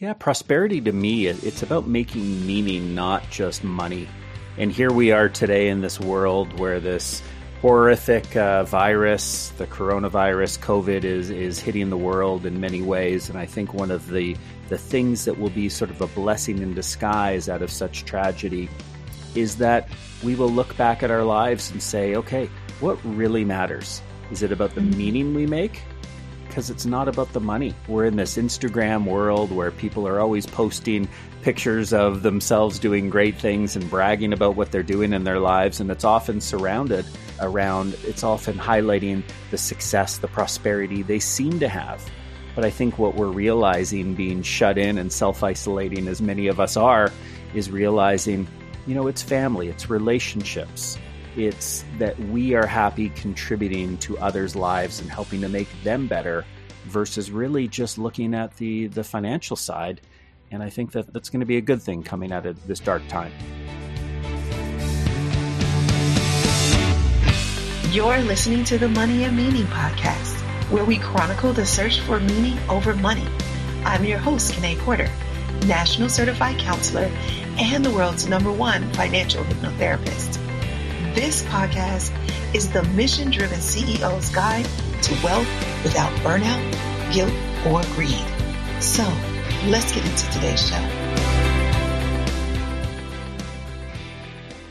Yeah, prosperity to me, it's about making meaning, not just money. And here we are today in this world where this horrific virus, the coronavirus, COVID, is hitting the world in many ways. And I think one of the things that will be sort of a blessing in disguise out of such tragedy is that we will look back at our lives and say, okay, what really matters? Is it about the meaning we make? Because it's not about the money. We're in this Instagram world where people are always posting pictures of themselves doing great things and bragging about what they're doing in their lives. And it's often it's often highlighting the success, the prosperity they seem to have. But I think what we're realizing, being shut in and self-isolating as many of us are, is realizing, it's family, it's relationships. It's that we are happy contributing to others' lives and helping to make them better versus really just looking at the financial side. And I think that that's going to be a good thing coming out of this dark time. You're listening to the Money and Meaning podcast, where we chronicle the search for meaning over money. I'm your host, Kanae Porter, National Certified Counselor and the world's #1 financial hypnotherapist. This podcast is the mission-driven CEO's guide to wealth without burnout, guilt, or greed. So let's get into today's show.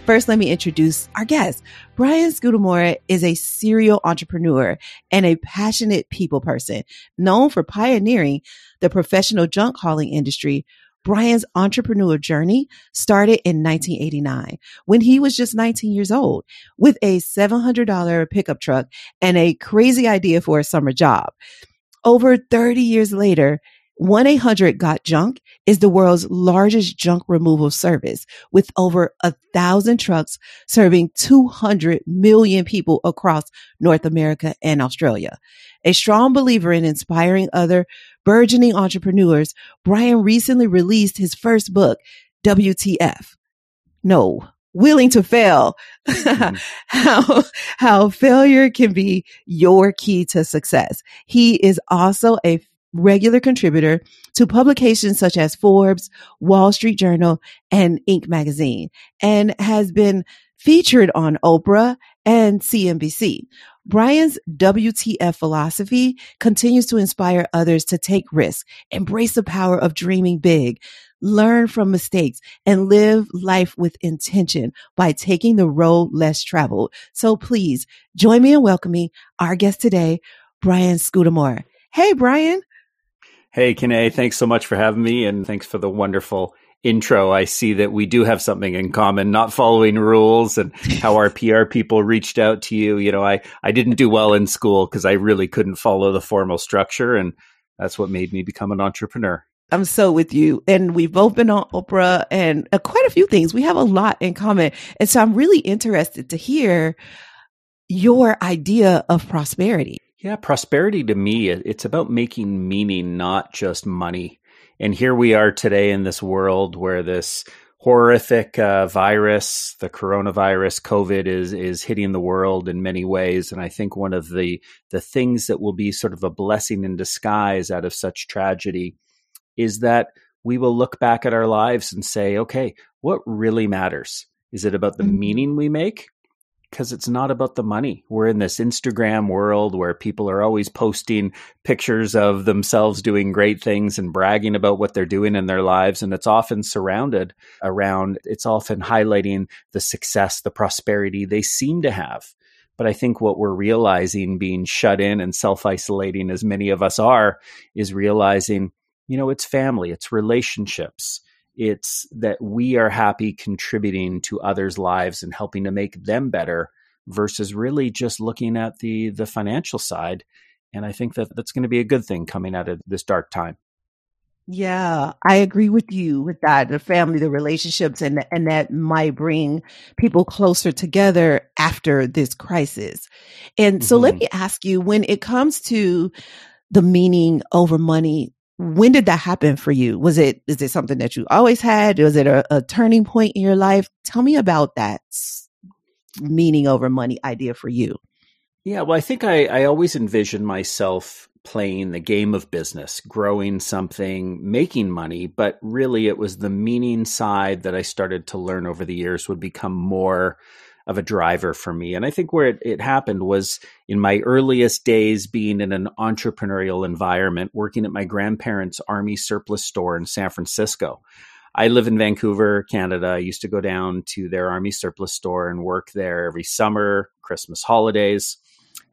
First, let me introduce our guest. Brian Scudarmore is a serial entrepreneur and a passionate people person, known for pioneering the professional junk hauling industry. Brian's entrepreneurial journey started in 1989 when he was just 19 years old with a $700 pickup truck and a crazy idea for a summer job. Over 30 years later, 1-800-GOT-JUNK is the world's largest junk removal service with over 1,000 trucks serving 200 million people across North America and Australia. A strong believer in inspiring other burgeoning entrepreneurs, Brian recently released his first book, WTF. No, Willing to Fail. How failure can be your key to success. He is also a regular contributor to publications such as Forbes, Wall Street Journal, and Inc. magazine, and has been featured on Oprah and CNBC. Brian's WTF philosophy continues to inspire others to take risks, embrace the power of dreaming big, learn from mistakes, and live life with intention by taking the road less traveled. So please join me in welcoming our guest today, Brian Scudarmore. Hey, Brian. Hey, Kanae, thanks so much for having me, and thanks for the wonderful intro. I see that we do have something in common, not following rules, and how our PR people reached out to you. I didn't do well in school because I really couldn't follow the formal structure, and that's what made me become an entrepreneur. I'm so with you. And we've both been on Oprah and quite a few things. We have a lot in common. And so I'm really interested to hear your idea of prosperity. Yeah, prosperity to me, it's about making meaning, not just money. And here we are today in this world where this horrific virus, the coronavirus, COVID, is hitting the world in many ways. And I think one of the things that will be sort of a blessing in disguise out of such tragedy is that we will look back at our lives and say, okay, what really matters? Is it about the meaning we make? Because it's not about the money. We're in this Instagram world where people are always posting pictures of themselves doing great things and bragging about what they're doing in their lives. And it's often it's often highlighting the success, the prosperity they seem to have. But I think what we're realizing, being shut in and self-isolating as many of us are, is realizing, it's family, it's relationships. It's that we are happy contributing to others' lives and helping to make them better versus really just looking at the financial side. And I think that that's going to be a good thing coming out of this dark time. Yeah, I agree with you with that. The family, the relationships, and that might bring people closer together after this crisis. And so let me ask you, when it comes to the meaning over money, when did that happen for you? Is it something that you always had? Was it a turning point in your life? Tell me about that meaning over money idea for you. Yeah, well, I think I always envisioned myself playing the game of business, growing something, making money, but really it was the meaning side that I started to learn over the years would become more of a driver for me. And I think where it happened was in my earliest days being in an entrepreneurial environment, working at my grandparents' army surplus store in San Francisco. I live in Vancouver, Canada. I used to go down to their army surplus store and work there every summer, Christmas holidays.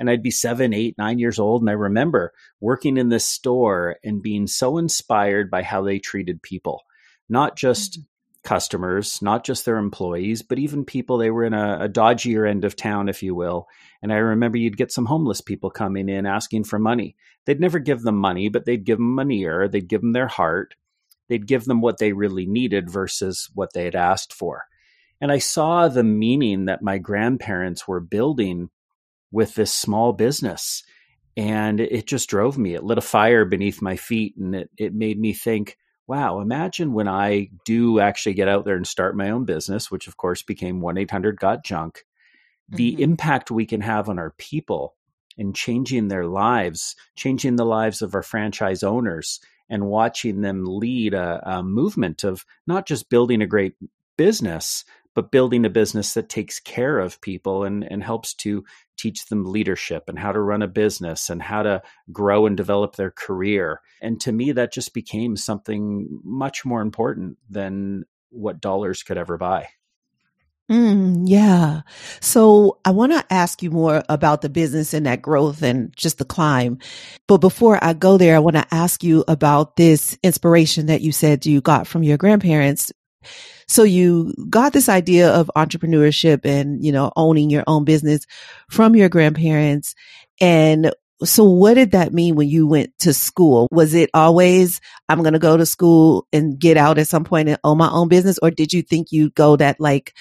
And I'd be 7, 8, 9 years old. And I remember working in this store and being so inspired by how they treated people, not just customers, not just their employees, but even people. They were in a dodgier end of town, if you will. And I remember you'd get some homeless people coming in asking for money. They'd never give them money, but they'd give them an ear. They'd give them their heart. They'd give them what they really needed versus what they had asked for. And I saw the meaning that my grandparents were building with this small business. And it just drove me. It lit a fire beneath my feet. And it made me think, wow, imagine when I do actually get out there and start my own business, which of course became 1-800-GOT-JUNK, the impact we can have on our people in changing their lives, changing the lives of our franchise owners, and watching them lead a movement of not just building a great business, but building a business that takes care of people and helps to teach them leadership and how to run a business and how to grow and develop their career. And to me, that just became something much more important than what dollars could ever buy. Yeah. So I want to ask you more about the business and that growth and just the climb. But before I go there, I want to ask you about this inspiration that you said you got from your grandparents. So you got this idea of entrepreneurship and, owning your own business from your grandparents. And so what did that mean when you went to school? Was it always, I'm going to go to school and get out at some point and own my own business? Or did you think you'd go that like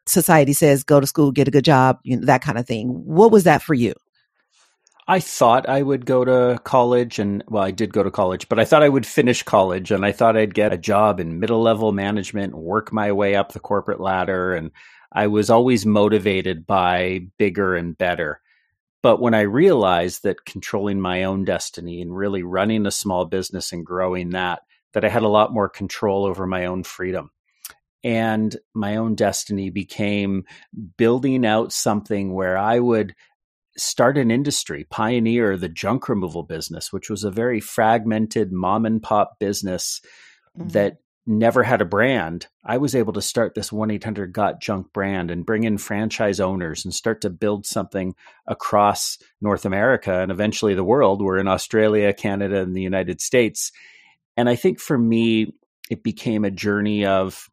society says, go to school, get a good job, that kind of thing? What was that for you? I thought I would go to college I did go to college, but I thought I would finish college and I thought I'd get a job in middle level management, work my way up the corporate ladder. And I was always motivated by bigger and better. But when I realized that controlling my own destiny and really running a small business and growing that I had a lot more control over my own freedom. And my own destiny became building out something where I would start an industry, pioneer the junk removal business, which was a very fragmented mom and pop business that never had a brand. I was able to start this 1-800-GOT-JUNK brand and bring in franchise owners and start to build something across North America and eventually the world. We're in Australia, Canada, and the United States. And I think for me, it became a journey of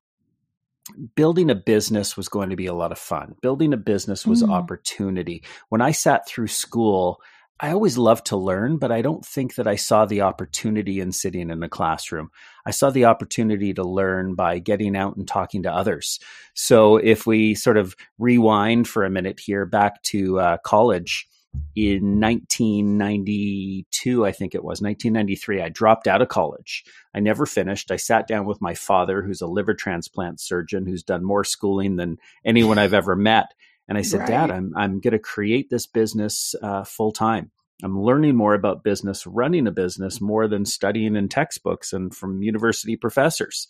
building a business was going to be a lot of fun. Building a business was opportunity. When I sat through school, I always loved to learn, but I don't think that I saw the opportunity in sitting in a classroom. I saw the opportunity to learn by getting out and talking to others. So if we sort of rewind for a minute here back to college, in 1992, I think it was 1993, I dropped out of college. I never finished. I sat down with my father, who's a liver transplant surgeon, who's done more schooling than anyone I've ever met. And I said, right. Dad, I'm going to create this business full time. I'm learning more about business, running a business more than studying in textbooks and from university professors.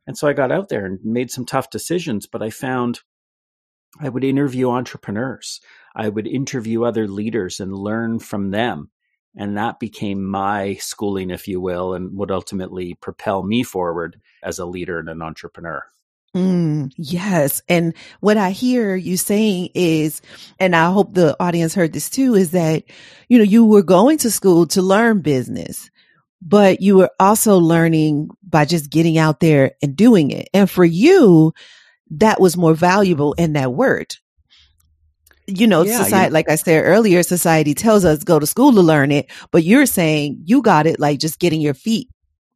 And so I got out there and made some tough decisions, but I found I would interview entrepreneurs. I would interview other leaders and learn from them. And that became my schooling, if you will, and would ultimately propel me forward as a leader and an entrepreneur. Yes. And what I hear you saying is, and I hope the audience heard this too, is that, you were going to school to learn business, but you were also learning by just getting out there and doing it. And for you, that was more valuable in that word. Society, like I said earlier, society tells us go to school to learn it, but you're saying you got it like just getting your feet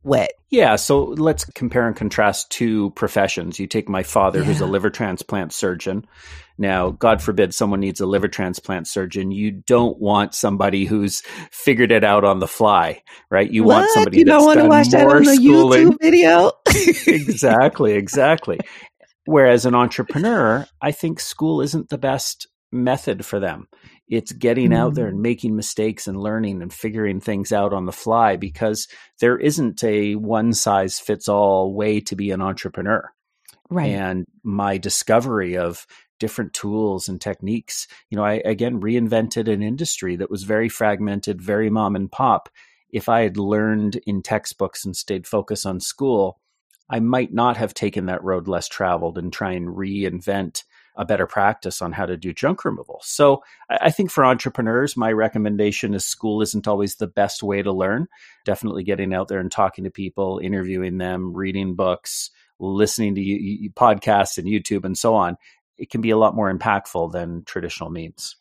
wet. Yeah. So let's compare and contrast two professions. You take my father, who's a liver transplant surgeon. Now, God forbid someone needs a liver transplant surgeon. You don't want somebody who's figured it out on the fly, right? You want somebody that's done more schooling. You don't want to watch that on a YouTube video? Exactly. Whereas an entrepreneur, I think school isn't the best method for them. It's getting out there and making mistakes and learning and figuring things out on the fly, because there isn't a one size fits all way to be an entrepreneur. Right. And my discovery of different tools and techniques, I again reinvented an industry that was very fragmented, very mom and pop. If I had learned in textbooks and stayed focused on school, I might not have taken that road less traveled and try and reinvent a better practice on how to do junk removal. So I think for entrepreneurs, my recommendation is school isn't always the best way to learn. Definitely getting out there and talking to people, interviewing them, reading books, listening to podcasts and YouTube and so on. It can be a lot more impactful than traditional means.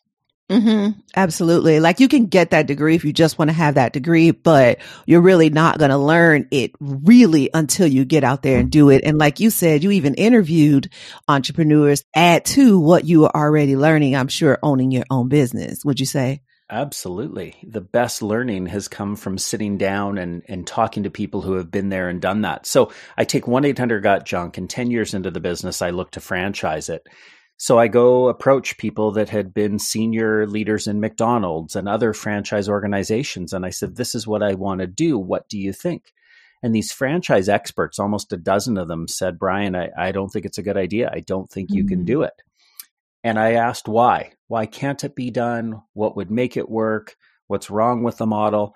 Absolutely. Like you can get that degree if you just want to have that degree, but you're really not going to learn it really until you get out there and do it. And like you said, you even interviewed entrepreneurs, add to what you were already learning, I'm sure, owning your own business. Would you say? Absolutely. The best learning has come from sitting down and talking to people who have been there and done that. So I take 1-800-GOT-JUNK, and 10 years into the business, I look to franchise it. So I go approach people that had been senior leaders in McDonald's and other franchise organizations. And I said, this is what I want to do. What do you think? And these franchise experts, almost a dozen of them, said, Brian, I don't think it's a good idea. I don't think you can do it. And I asked why. Why can't it be done? What would make it work? What's wrong with the model?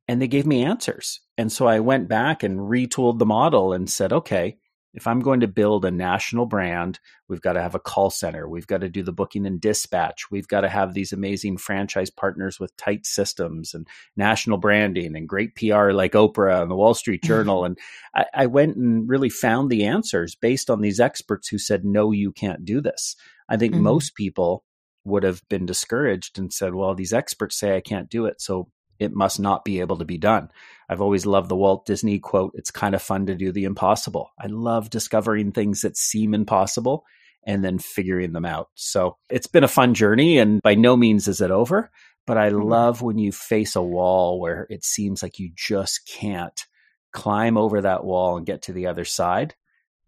And they gave me answers. And so I went back and retooled the model and said, okay, if I'm going to build a national brand, we've got to have a call center. We've got to do the booking and dispatch. We've got to have these amazing franchise partners with tight systems and national branding and great PR like Oprah and the Wall Street Journal. And I went and really found the answers based on these experts who said, no, you can't do this. I think most people would have been discouraged and said, well, these experts say I can't do it, so it must not be able to be done. I've always loved the Walt Disney quote, it's kind of fun to do the impossible. I love discovering things that seem impossible and then figuring them out. So it's been a fun journey, and by no means is it over, but I love when you face a wall where it seems like you just can't climb over that wall and get to the other side.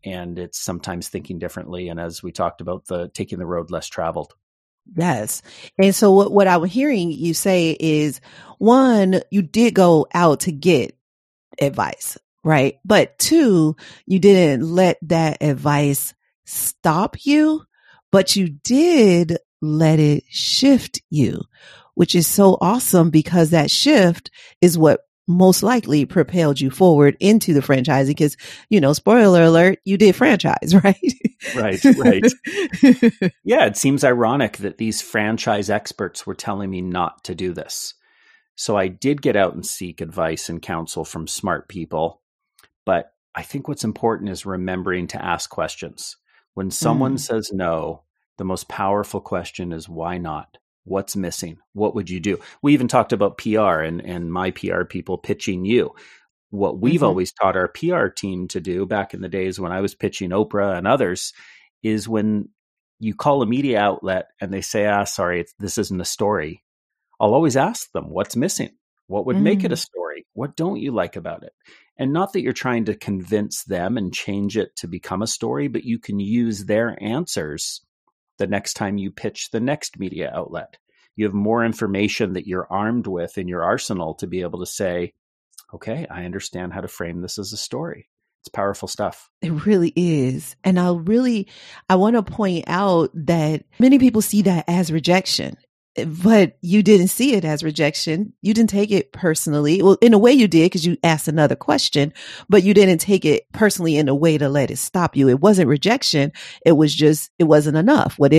And it's sometimes thinking differently. And as we talked about, taking the road less traveled. Yes. And so what I'm hearing you say is, one, you did go out to get advice, right? But two, you didn't let that advice stop you, but you did let it shift you, which is so awesome, because that shift is what most likely propelled you forward into the franchising, because, spoiler alert, you did franchise, right? Right. Yeah, it seems ironic that these franchise experts were telling me not to do this. So I did get out and seek advice and counsel from smart people. But I think what's important is remembering to ask questions. When someone says no, the most powerful question is, why not? What's missing? What would you do? We even talked about PR and my PR people pitching you. What we've always taught our PR team to do back in the days when I was pitching Oprah and others is when you call a media outlet and they say, sorry, this isn't a story. I'll always ask them, what's missing? What would make it a story? What don't you like about it? And not that you're trying to convince them and change it to become a story, but you can use their answers the next time you pitch the next media outlet. You have more information that you're armed with in your arsenal to be able to say, okay, I understand how to frame this as a story. It's powerful stuff. It really is. And I want to point out that many people see that as rejection. But you didn't see it as rejection. You didn't take it personally. Well, in a way you did, because you asked another question, but you didn't take it personally in a way to let it stop you. It wasn't rejection. It was just, it wasn't enough. What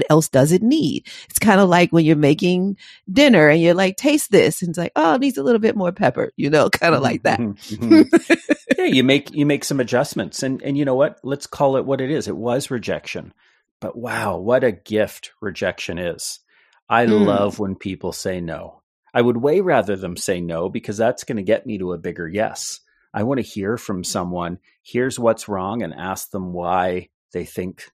else does it need? It's kind of like when you're making dinner and you're like, taste this. And it's like, oh, it needs a little bit more pepper, kind of like that. Yeah, you make some adjustments. And you know what? Let's call it what it is. It was rejection. But wow, what a gift rejection is. I love when people say no. I would way rather them say no, because that's going to get me to a bigger yes. I want to hear from someone, here's what's wrong, and ask them why they think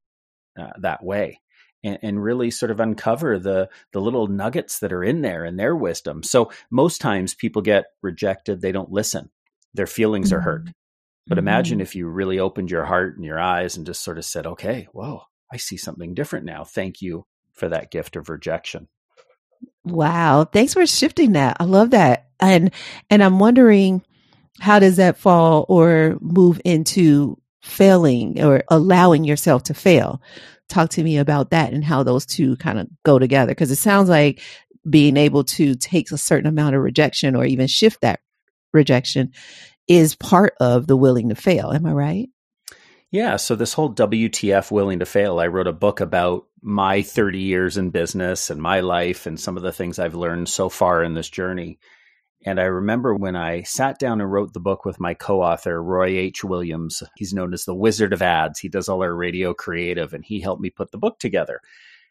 that way, and really sort of uncover the little nuggets that are in there and their wisdom. So most times people get rejected. They don't listen. Their feelings are hurt. But imagine if you really opened your heart and your eyes and just sort of said, okay, whoa, I see something different now. Thank you for that gift of rejection. Wow. Thanks for shifting that. I love that. And I'm wondering, how does that fall or move into failing or allowing yourself to fail? Talk to me about that and how those two kind of go together. Because it sounds like being able to take a certain amount of rejection or even shift that rejection is part of the willing to fail. Am I right? Yeah. So this whole WTF willing to fail, I wrote a book about my 30 years in business and my life and some of the things I've learned so far in this journey. And I remember when I sat down and wrote the book with my co-author, Roy H. Williams. He's known as the Wizard of Ads. He does all our radio creative, and he helped me put the book together.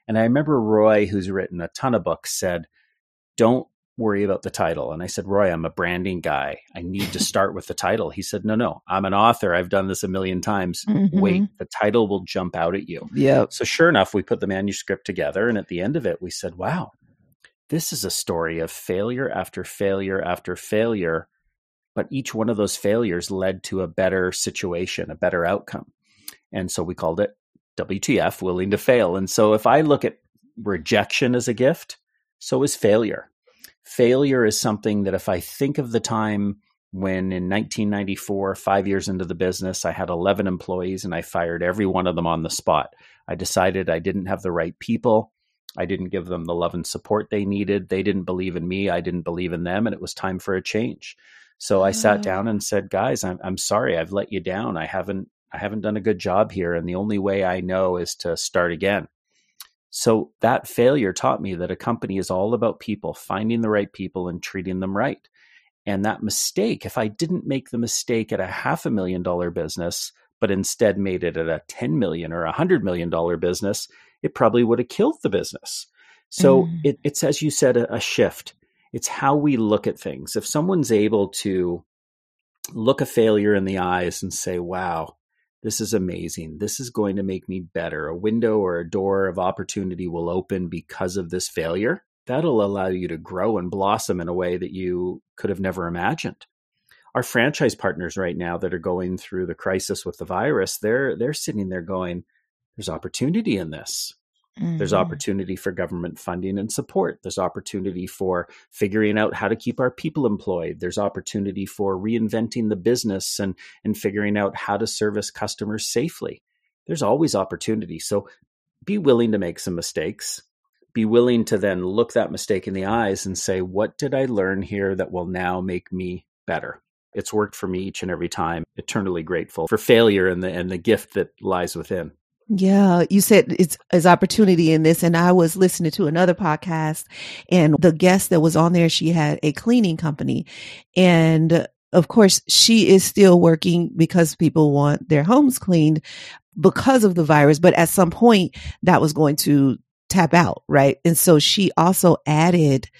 And I remember Roy, who's written a ton of books, said, don't worry about the title. And I said, Roy, I'm a branding guy. I need to start with the title. He said, no, I'm an author. I've done this a million times. Mm-hmm. Wait, the title will jump out at you. Yep. So sure enough, we put the manuscript together. And at the end of it, we said, wow, this is a story of failure after failure after failure. But each one of those failures led to a better situation, a better outcome. And so we called it WTF, willing to fail. And so if I look at rejection as a gift, so is failure. Failure is something that if I think of the time when in 1994, 5 years into the business, I had 11 employees and I fired every one of them on the spot. I decided I didn't have the right people. I didn't give them the love and support they needed. They didn't believe in me. I didn't believe in them. And it was time for a change. So I sat down and said, guys, I'm sorry. I've let you down. I haven't done a good job here. And the only way I know is to start again. So that failure taught me that a company is all about people, finding the right people and treating them right. And that mistake, if I didn't make the mistake at a $500,000 business, but instead made it at a $10 million or $100 million business, it probably would have killed the business. So it's, as you said, a shift. It's how we look at things. If someone's able to look a failure in the eyes and say, wow, this is amazing. This is going to make me better. A window or a door of opportunity will open because of this failure. That'll allow you to grow and blossom in a way that you could have never imagined. Our franchise partners right now that are going through the crisis with the virus, they're sitting there going, there's opportunity in this. There's opportunity for government funding and support. There's opportunity for figuring out how to keep our people employed. There's opportunity for reinventing the business and figuring out how to service customers safely. There's always opportunity. So be willing to make some mistakes. Be willing to then look that mistake in the eyes and say, what did I learn here that will now make me better? It's worked for me each and every time. Eternally grateful for failure and the gift that lies within. Yeah, you said it's opportunity in this. And I was listening to another podcast, and the guest that was on there, she had a cleaning company. And of course, she is still working because people want their homes cleaned because of the virus. But at some point, that was going to tap out, right? And so she also added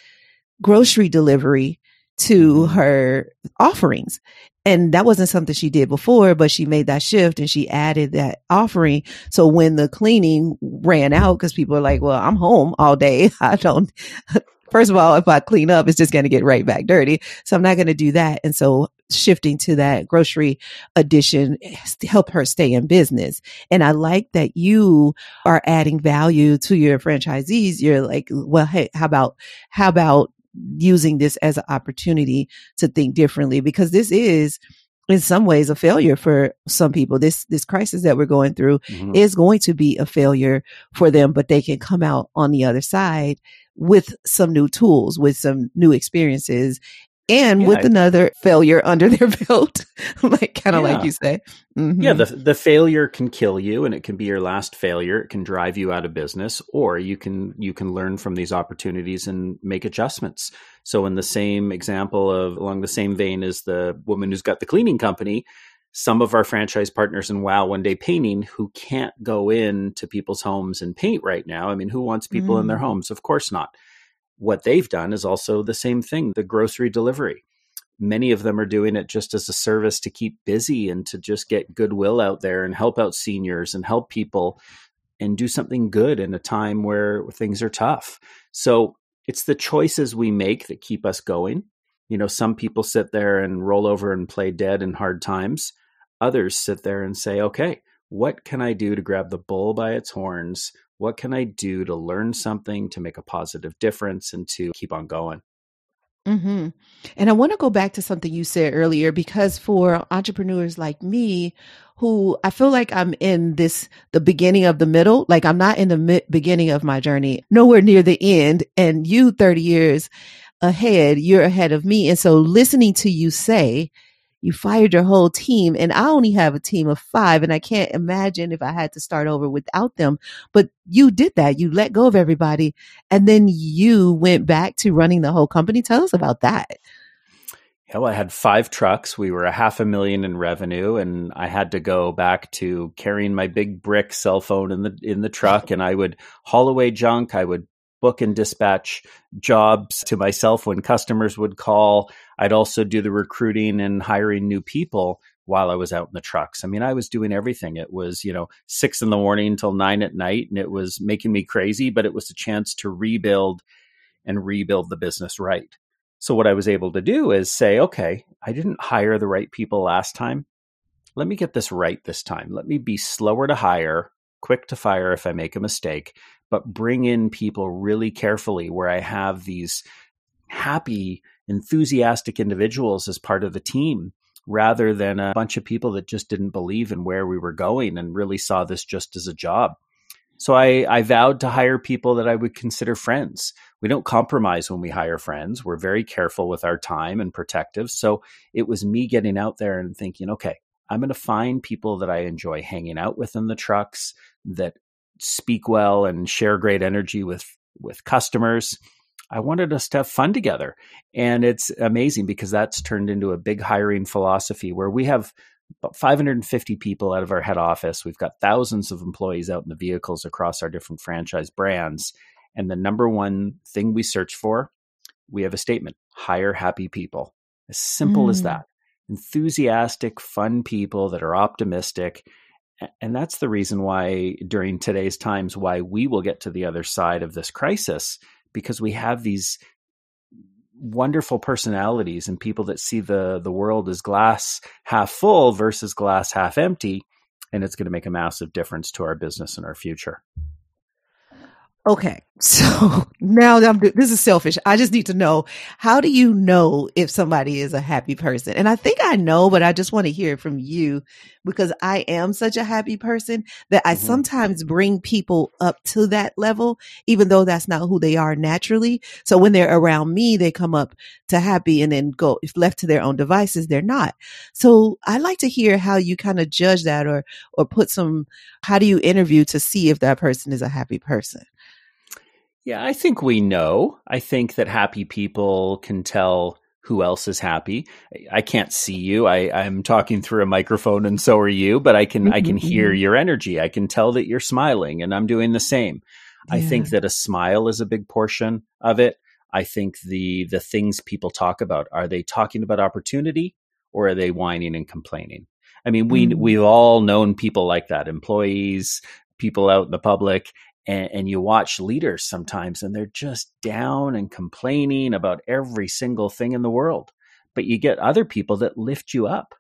grocery delivery to her offerings. And that wasn't something she did before, but she made that shift and she added that offering. So when the cleaning ran out, because people are like, well, I'm home all day. First of all, if I clean up, it's just going to get right back dirty. So I'm not going to do that. And so shifting to that grocery addition help her stay in business. And I like that you are adding value to your franchisees. You're like, well, hey, how about using this as an opportunity to think differently, because this is in some ways a failure for some people. This crisis that we're going through is going to be a failure for them, but they can come out on the other side with some new tools, with some new experiences, and with another failure under their belt, like you say. Yeah, the failure can kill you, and it can be your last failure. It can drive you out of business, or you can learn from these opportunities and make adjustments. So in the same example along the same vein as the woman who's got the cleaning company, some of our franchise partners in Wow One Day Painting who can't go into people's homes and paint right now. I mean, who wants people in their homes? Of course not. What they've done is also the same thing, the grocery delivery. Many of them are doing it just as a service to keep busy and to just get goodwill out there and help out seniors and help people and do something good in a time where things are tough. So it's the choices we make that keep us going. You know, some people sit there and roll over and play dead in hard times. Others sit there and say, okay, what can I do to grab the bull by its horns? What can I do to learn something, to make a positive difference, and to keep on going? Mm-hmm. And I want to go back to something you said earlier, because for entrepreneurs like me, who I feel like I'm in the beginning of the middle, like I'm not in the beginning of my journey, nowhere near the end. And you 30 years ahead, you're ahead of me. And so listening to you say, you fired your whole team, and I only have a team of 5, and I can't imagine if I had to start over without them. But you did that. You let go of everybody, and then you went back to running the whole company. Tell us about that. Hell, I had 5 trucks. We were $500,000 in revenue, and I had to go back to carrying my big brick cell phone in the truck, and I would haul away junk. I would book and dispatch jobs to myself when customers would call. I'd also do the recruiting and hiring new people while I was out in the trucks. I mean, I was doing everything. It was, 6 a.m. till 9 p.m, and it was making me crazy, but it was a chance to rebuild the business right. So what I was able to do is say, okay, I didn't hire the right people last time. Let me get this right this time. Let me be slower to hire, quick to fire if I make a mistake, but bring in people really carefully where I have these happy, enthusiastic individuals as part of the team, rather than a bunch of people that just didn't believe in where we were going and really saw this just as a job. So I vowed to hire people that I would consider friends. We don't compromise when we hire friends. We're very careful with our time and protective. So it was me getting out there and thinking, okay, I'm going to find people that I enjoy hanging out with in the trucks, that speak well and share great energy with customers. I wanted us to have fun together. And it's amazing because that's turned into a big hiring philosophy where we have about 550 people out of our head office. We've got thousands of employees out in the vehicles across our different franchise brands. And the number one thing we search for, we have a statement: hire happy people. As simple as that. Enthusiastic, fun people that are optimistic. And that's the reason why during today's times, why we will get to the other side of this crisis, because we have these wonderful personalities and people that see the world as glass half full versus glass half empty. And it's going to make a massive difference to our business and our future. Okay. So now this is selfish. I just need to know, how do you know if somebody is a happy person? And I think I know, but I just want to hear it from you, because I am such a happy person that I sometimes bring people up to that level, even though that's not who they are naturally. So when they're around me, they come up to happy, and then go, if left to their own devices, they're not. So I'd like to hear how you kind of judge that, or how do you interview to see if that person is a happy person? Yeah, I think we know. I think that happy people can tell who else is happy. I can't see you. I'm talking through a microphone, and so are you, but I can hear your energy. I can tell that you're smiling, and I'm doing the same. Yeah. I think that a smile is a big portion of it. I think the things people talk about, are they talking about opportunity, or are they whining and complaining? I mean, we've all known people like that, employees, people out in the public. And you watch leaders sometimes, and they're just down and complaining about every single thing in the world. But you get other people that lift you up.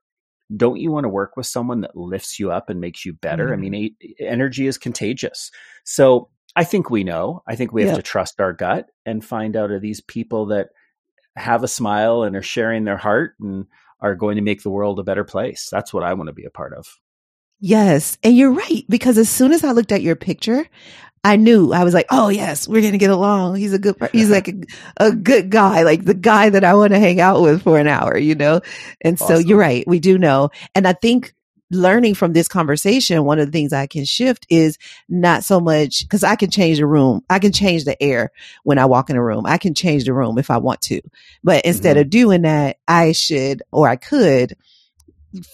Don't you want to work with someone that lifts you up and makes you better? Mm-hmm. I mean, energy is contagious. So I think we know. I think we have to trust our gut and find out, are these people that have a smile and are sharing their heart and are going to make the world a better place? That's what I want to be a part of. Yes. And you're right, because as soon as I looked at your picture, I knew. I was like, oh yes, we're going to get along. He's he's like a good guy, like the guy that I want to hang out with for an hour, And awesome. So you're right. We do know. And I think learning from this conversation, one of the things I can shift is not so much, because I can change the room. I can change the air when I walk in a room. I can change the room if I want to. But instead of doing that, I could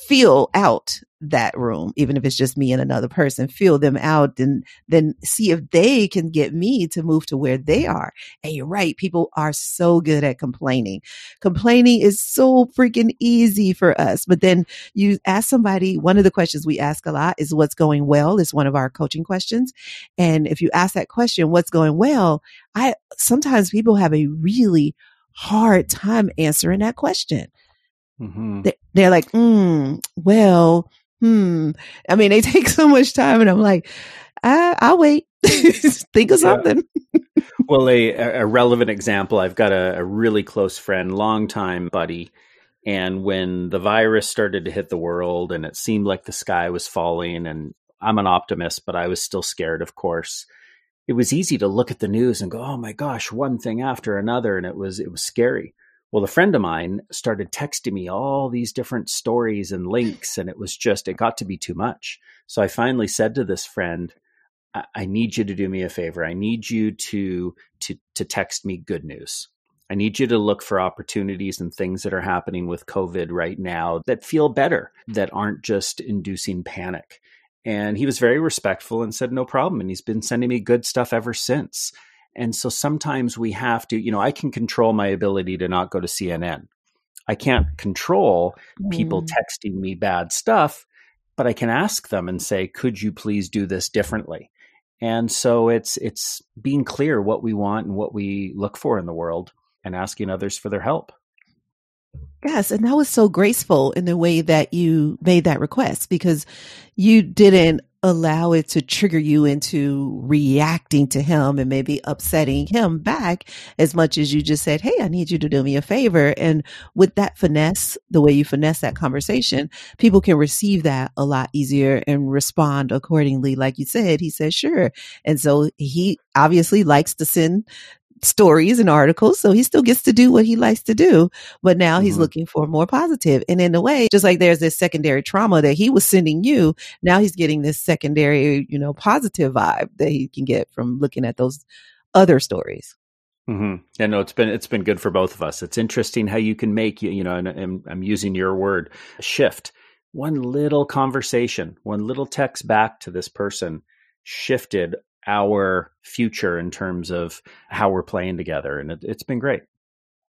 feel out that room, even if it's just me and another person, feel them out, and then see if they can get me to move to where they are. And you're right. People are so good at complaining. Complaining is so freaking easy for us. But then you ask somebody, one of the questions we ask a lot is what's going well. It's one of our coaching questions. And if you ask that question, what's going well, sometimes people have a really hard time answering that question. Mm-hmm. They're like, well, I mean, they take so much time, and I'm like, I'll wait. Think of something. Well, a relevant example, I've got a really close friend, longtime buddy. And when the virus started to hit the world and it seemed like the sky was falling, and I'm an optimist, but I was still scared, of course. It was easy to look at the news and go, oh my gosh, one thing after another. And it was scary. Well, a friend of mine started texting me all these different stories and links, and it got to be too much. So I finally said to this friend, I need you to do me a favor. I need you to text me good news. I need you to look for opportunities and things that are happening with COVID right now that feel better, that aren't just inducing panic. And he was very respectful and said, no problem. And he's been sending me good stuff ever since. And so sometimes we have to, I can control my ability to not go to CNN. I can't control people texting me bad stuff, but I can ask them and say, could you please do this differently? And so it's being clear what we want and what we look for in the world and asking others for their help. Yes. And that was so graceful in the way that you made that request, because you didn't allow it to trigger you into reacting to him and maybe upsetting him back as much as you just said, hey, I need you to do me a favor. And with that finesse, the way you finesse that conversation, people can receive that a lot easier and respond accordingly. Like you said, he said, sure. And so he obviously likes to send stories and articles. So he still gets to do what he likes to do, but now he's looking for more positive. And in a way, just like there's this secondary trauma that he was sending you, now he's getting this secondary, positive vibe that he can get from looking at those other stories. Mm-hmm. Yeah, no, it's been good for both of us. It's interesting how you can make, and I'm using your word, a shift. One little conversation, one little text back to this person shifted our future in terms of how we're playing together. And it's been great.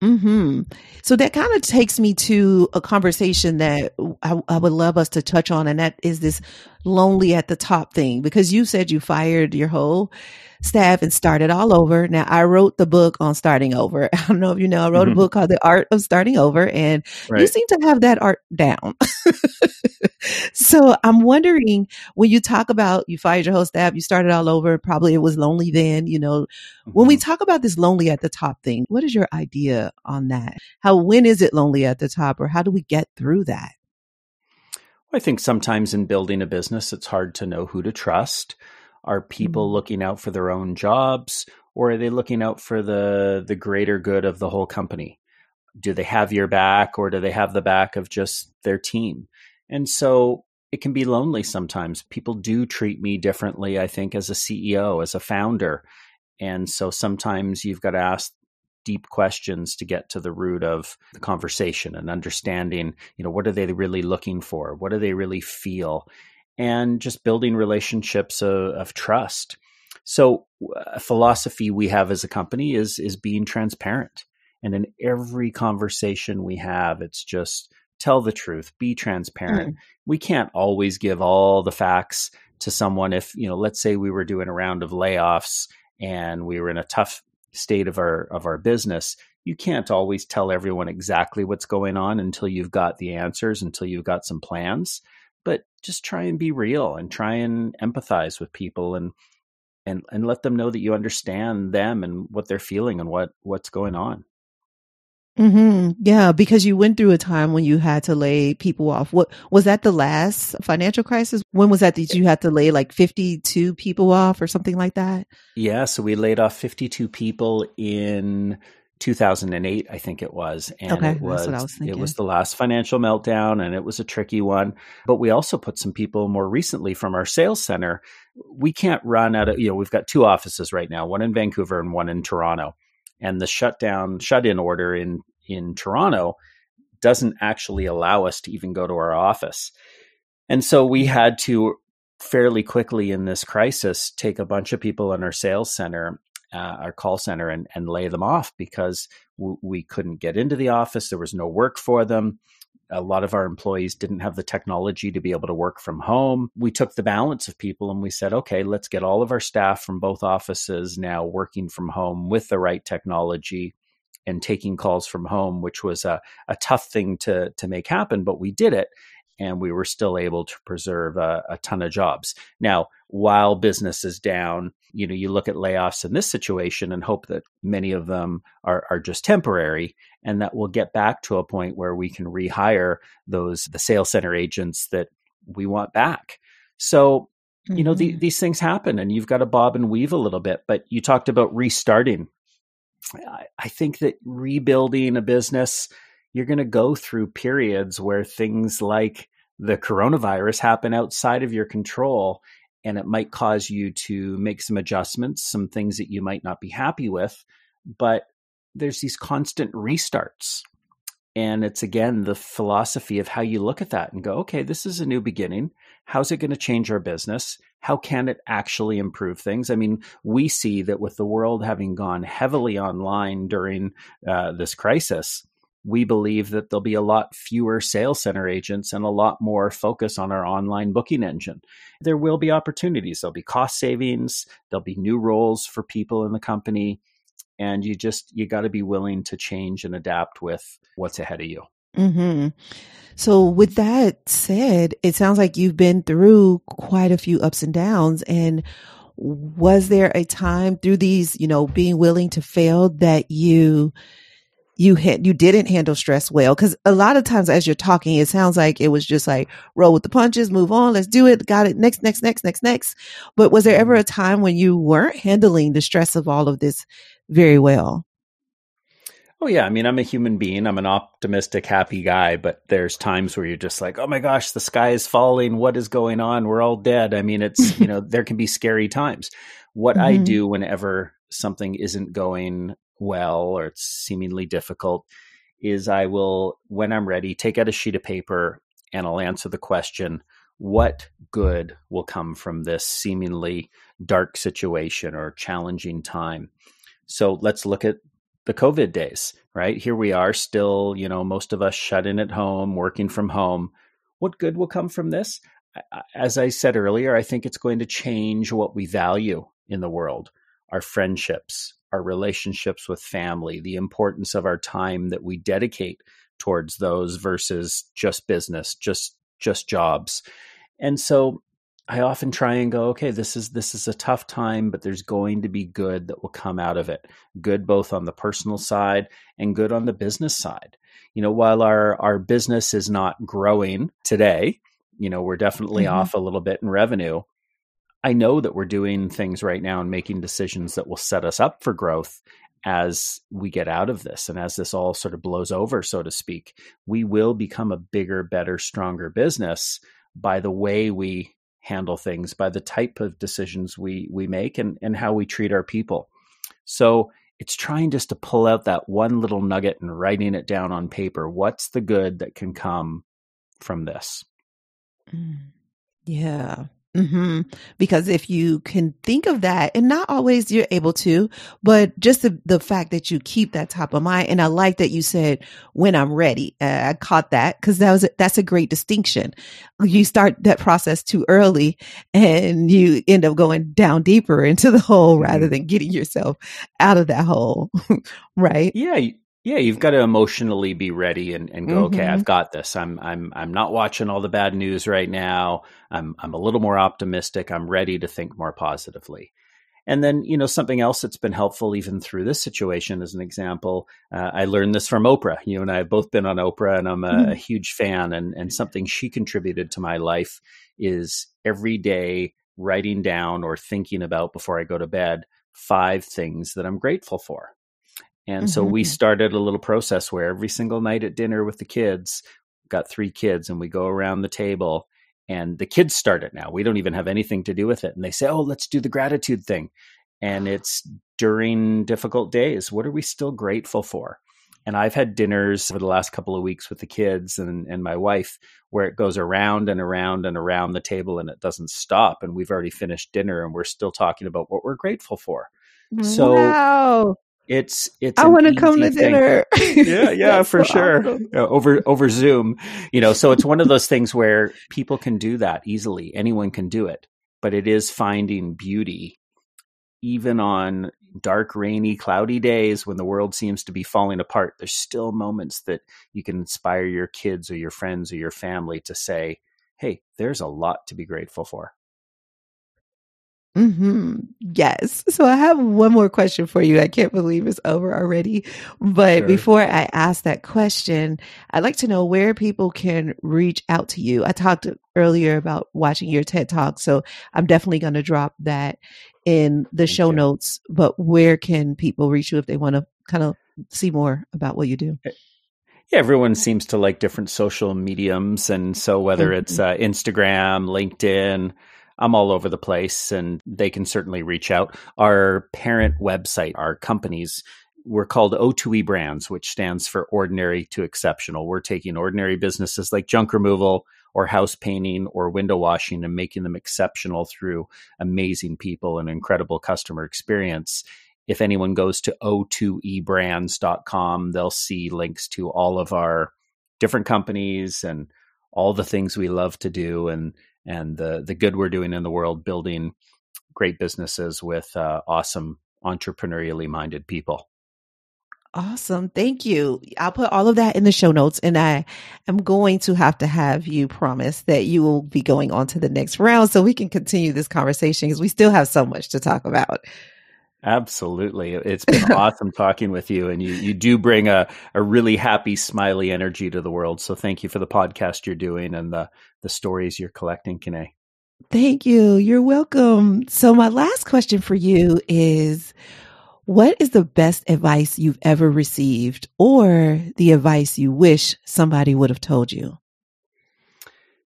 So that kind of takes me to a conversation that I would love us to touch on. And that is this lonely at the top thing, because you said you fired your whole staff and started all over. Now, I wrote the book on starting over. I don't know if you know, I wrote a book called The Art of Starting Over, and you seem to have that art down. So I'm wondering, when you talk about you fired your whole staff, you started all over, probably it was lonely then, when we talk about this lonely at the top thing, what is your idea on that? When is it lonely at the top, or how do we get through that? I think sometimes in building a business, it's hard to know who to trust. Are people looking out for their own jobs, or are they looking out for the greater good of the whole company? Do they have your back, or do they have the back of just their team? And so it can be lonely sometimes. People do treat me differently, I think, as a CEO, as a founder. And so sometimes you've got to ask deep questions to get to the root of the conversation and understanding, what are they really looking for? What do they really feel? And just building relationships of trust. So a philosophy we have as a company is being transparent. And in every conversation we have, it's just tell the truth, be transparent. We can't always give all the facts to someone. If, let's say we were doing a round of layoffs and we were in a tough state of our business, you can't always tell everyone exactly what's going on until you've got the answers, until you've got some plans. But just try and be real and try and empathize with people and let them know that you understand them and what they're feeling and what's going on. Yeah, because you went through a time when you had to lay people off. What was that, the last financial crisis? When was that you had to lay like 52 people off or something like that? Yeah, so we laid off 52 people in 2008, I think it was. And okay, that's what I was thinking. It was the last financial meltdown, and it was a tricky one. But we also put some people more recently from our sales center. We can't run out of, we've got two offices right now, one in Vancouver and one in Toronto. And the shut-in order in Toronto doesn't actually allow us to even go to our office. And so we had to fairly quickly in this crisis take a bunch of people in our sales center, our call center, and lay them off because we couldn't get into the office. There was no work for them. A lot of our employees didn't have the technology to be able to work from home. We took the balance of people and we said, okay, let's get all of our staff from both offices now working from home with the right technology and taking calls from home, which was a tough thing to make happen, but we did it. and we were still able to preserve a ton of jobs. Now, while business is down, you look at layoffs in this situation and hope that many of them are just temporary, and that we'll get back to a point where we can rehire the sales center agents that we want back. So, these things happen, and you've got to bob and weave a little bit. But you talked about restarting. I think that rebuilding a business, you're going to go through periods where things like the coronavirus happen outside of your control, and it might cause you to make some adjustments, some things that you might not be happy with, but there's these constant restarts. And it's, again, the philosophy of how you look at that and go, okay, this is a new beginning. How's it going to change our business? How can it actually improve things? I mean, we see that with the world having gone heavily online during this crisis, we believe that there'll be a lot fewer sales center agents and a lot more focus on our online booking engine. There will be opportunities. There'll be cost savings. There'll be new roles for people in the company. And you got to be willing to change and adapt with what's ahead of you. Mm-hmm. So with that said, it sounds like you've been through quite a few ups and downs. And was there a time through these, being willing to fail that you didn't handle stress well? Because a lot of times as you're talking, it sounds like it was just like roll with the punches, move on, let's do it, got it, next. But was there ever a time when you weren't handling the stress of all of this very well? Oh, yeah. I mean, I'm a human being. I'm an optimistic, happy guy, but there's times where you're just like, oh my gosh, the sky is falling. What is going on? We're all dead. I mean, it's, there can be scary times. What I do whenever something isn't going well or it's seemingly difficult is I will, when I'm ready, take out a sheet of paper and I'll answer the question, what good will come from this seemingly dark situation or challenging time? So let's look at the COVID days, right? Here we are still, most of us shut in at home, working from home. What good will come from this? As I said earlier, I think it's going to change what we value in the world, our friendships, our relationships with family, the importance of our time that we dedicate towards those versus just business, just jobs. And so I often try and go, okay, this is a tough time, but there's going to be good that will come out of it. Good both on the personal side and good on the business side. While our business is not growing today, we're definitely off a little bit in revenue. I know that we're doing things right now and making decisions that will set us up for growth as we get out of this. And as this all sort of blows over, so to speak, we will become a bigger, better, stronger business by the way we handle things, by the type of decisions we make and how we treat our people. So it's trying just to pull out that one little nugget and writing it down on paper. What's the good that can come from this? Yeah. Because if you can think of that, and not always you're able to, but just the fact that you keep that top of mind. And I like that you said, when I'm ready. I caught that because that's a great distinction. You start that process too early and you end up going down deeper into the hole rather than getting yourself out of that hole. Right? Yeah, you've got to emotionally be ready and go, okay, I've got this. I'm not watching all the bad news right now. I'm a little more optimistic. I'm ready to think more positively. And then, something else that's been helpful even through this situation, as an example, I learned this from Oprah. You and I have both been on Oprah, and I'm a huge fan. And something she contributed to my life is every day writing down or thinking about before I go to bed 5 things that I'm grateful for. And so we started a little process where every single night at dinner with the kids, got 3 kids, and we go around the table and the kids start it now. We don't even have anything to do with it. And they say, oh, let's do the gratitude thing. And it's during difficult days. What are we still grateful for? And I've had dinners over the last couple of weeks with the kids and my wife where it goes around and around and around the table and it doesn't stop. And we've already finished dinner and we're still talking about what we're grateful for. So wow. It's I want to come to dinner. Yeah, for so sure. Awesome. Over Zoom, so it's one of those things where people can do that easily. Anyone can do it, but it is finding beauty even on, dark, rainy, cloudy days when the world seems to be falling apart, there's still moments that you can inspire your kids or your friends or your family to say, hey, there's a lot to be grateful for. Yes. So I have one more question for you. I can't believe it's over already. But Sure. before I ask that question, I'd like to know where people can reach out to you. I talked earlier about watching your TED Talk, so I'm definitely going to drop that in the Thank show you. notes. But where can people reach you if they want to kind of see more about what you do? Yeah, everyone seems to like different social mediums. And so whether it's Instagram, LinkedIn, I'm all over the place, and they can certainly reach out. Our parent website, our companies, we're called O2E Brands, which stands for Ordinary to Exceptional. We're taking ordinary businesses like junk removal or house painting or window washing and making them exceptional through amazing people and incredible customer experience. If anyone goes to o2ebrands.com, they'll see links to all of our different companies and all the things we love to do and the good we're doing in the world, building great businesses with awesome entrepreneurially minded people. Awesome. Thank you. I'll put all of that in the show notes, and I am going to have you promise that you will be going on to the next round so we can continue this conversation because we still have so much to talk about. Absolutely. It's been awesome talking with you, and you do bring a really happy, smiley energy to the world. So thank you for the podcast you're doing and the stories you're collecting, Kine. Thank you. You're welcome. So my last question for you is, what is the best advice you've ever received or the advice you wish somebody would have told you?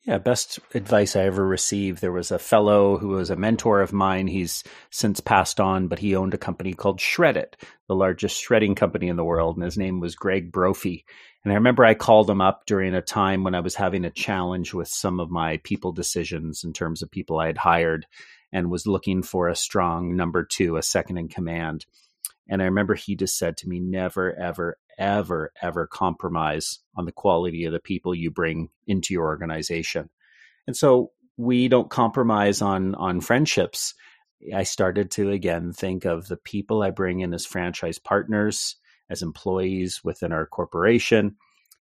Yeah, best advice I ever received. There was a fellow who was a mentor of mine. He's since passed on, but he owned a company called Shred It, the largest shredding company in the world. And his name was Greg Brophy. And I remember I called him up during a time when I was having a challenge with some of my people decisions in terms of people I had hired and was looking for a strong number two, a second in command. And I remember he just said to me, never, ever, ever, ever compromise on the quality of the people you bring into your organization. And so we don't compromise on friendships. I started to, again, think of the people I bring in as franchise partners, as employees within our corporation.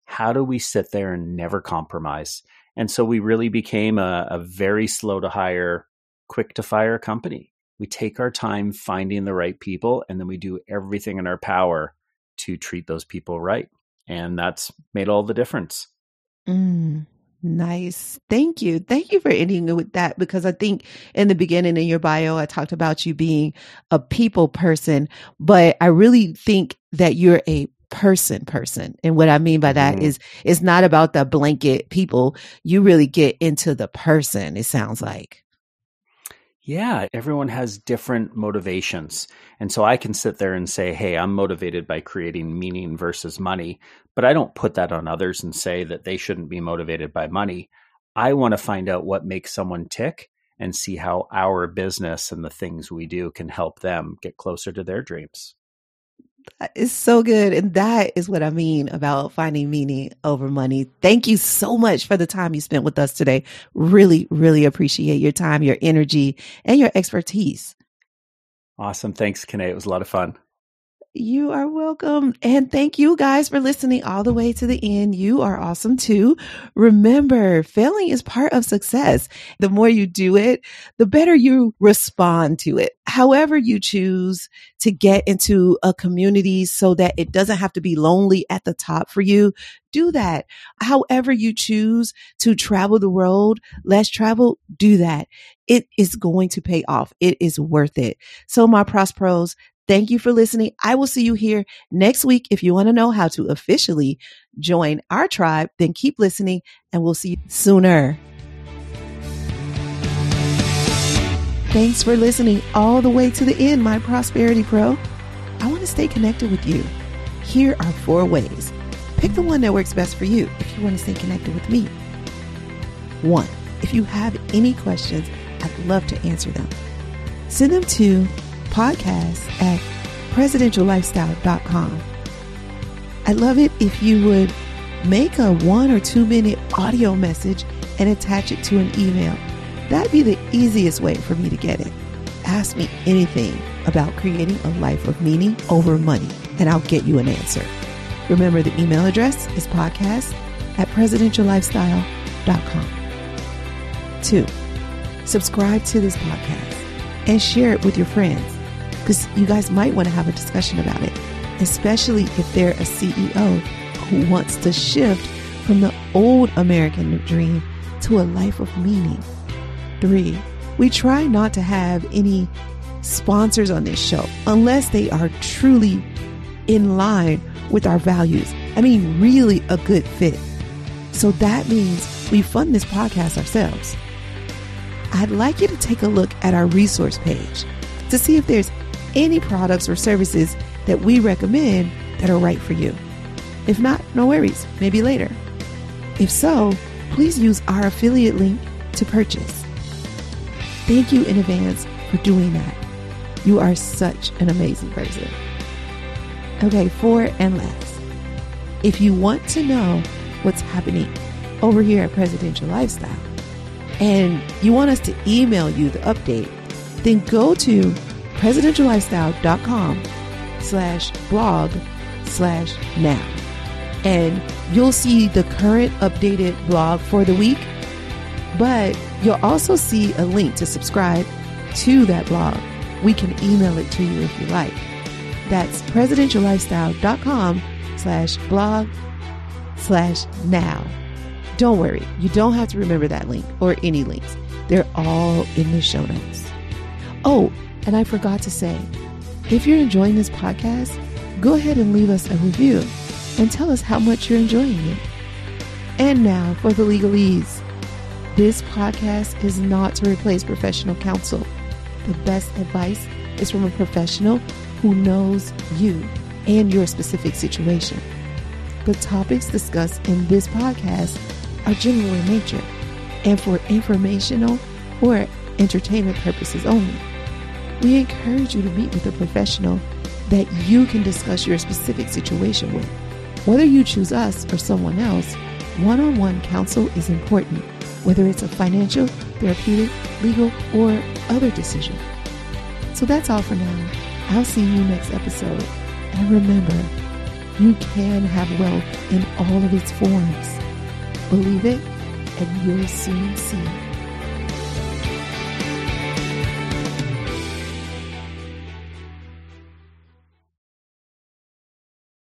How do we sit there and never compromise? And so we really became a very slow to hire, quick to fire company. We take our time finding the right people, and then we do everything in our power to treat those people right. And that's made all the difference. Nice. Thank you. Thank you for ending with that, because I think in the beginning in your bio, I talked about you being a people person, but I really think that you're a person. And what I mean by that is it's not about the blanket people. You really get into the person, it sounds like. Yeah, everyone has different motivations. And so I can sit there and say, hey, I'm motivated by creating meaning versus money, but I don't put that on others and say that they shouldn't be motivated by money. I want to find out what makes someone tick and see how our business and the things we do can help them get closer to their dreams. It's so good. And that is what I mean about finding meaning over money. Thank you so much for the time you spent with us today. Really, really appreciate your time, your energy, and your expertise. Awesome. Thanks, Kine. It was a lot of fun. You are welcome. And thank you guys for listening all the way to the end. You are awesome too. Remember, failing is part of success. The more you do it, the better you respond to it. However you choose to get into a community so that it doesn't have to be lonely at the top for you, do that. However you choose to travel the world, less travel, do that. It is going to pay off. It is worth it. So my Prospros, thank you for listening. I will see you here next week. If you want to know how to officially join our tribe, then keep listening and we'll see you sooner. Thanks for listening all the way to the end, my Prosperity Pro. I want to stay connected with you. Here are 4 ways. Pick the one that works best for you if you want to stay connected with me. 1, if you have any questions, I'd love to answer them. Send them to podcast@presidentiallifestyle.com. I'd love it if you would make a 1 or 2 minute audio message and attach it to an email. That'd be the easiest way for me to get it. ask me anything about creating a life of meaning over money, and I'll get you an answer. Remember, the email address is podcast@presidentiallifestyle.com. 2, subscribe to this podcast and share it with your friends, because you guys might want to have a discussion about it, especially if they're a CEO who wants to shift from the old American dream to a life of meaning. 3, we try not to have any sponsors on this show unless they are truly in line with our values. I mean, really a good fit. So that means we fund this podcast ourselves. I'd like you to take a look at our resource page to see if there's any products or services that we recommend that are right for you. If not, no worries, maybe later. If so, please use our affiliate link to purchase. Thank you in advance for doing that. You are such an amazing person. Okay, 4 and last. If you want to know what's happening over here at Presidential Lifestyle and you want us to email you the update, then go to presidentiallifestyle.com/blog/now. And you'll see the current updated blog for the week, but you'll also see a link to subscribe to that blog. We can email it to you if you like. That's presidentiallifestyle.com/blog/now. Don't worry, you don't have to remember that link or any links. They're all in the show notes. Oh, and I forgot to say, if you're enjoying this podcast, go ahead and leave us a review and tell us how much you're enjoying it. And now for the legalese. This podcast is not to replace professional counsel. The best advice is from a professional who knows you and your specific situation. The topics discussed in this podcast are general in nature and for informational or entertainment purposes only. We encourage you to meet with a professional that you can discuss your specific situation with. Whether you choose us or someone else, one-on-one counsel is important, whether it's a financial, therapeutic, legal, or other decision. So that's all for now. I'll see you next episode. And remember, you can have wealth in all of its forms. Believe it, and you'll soon see.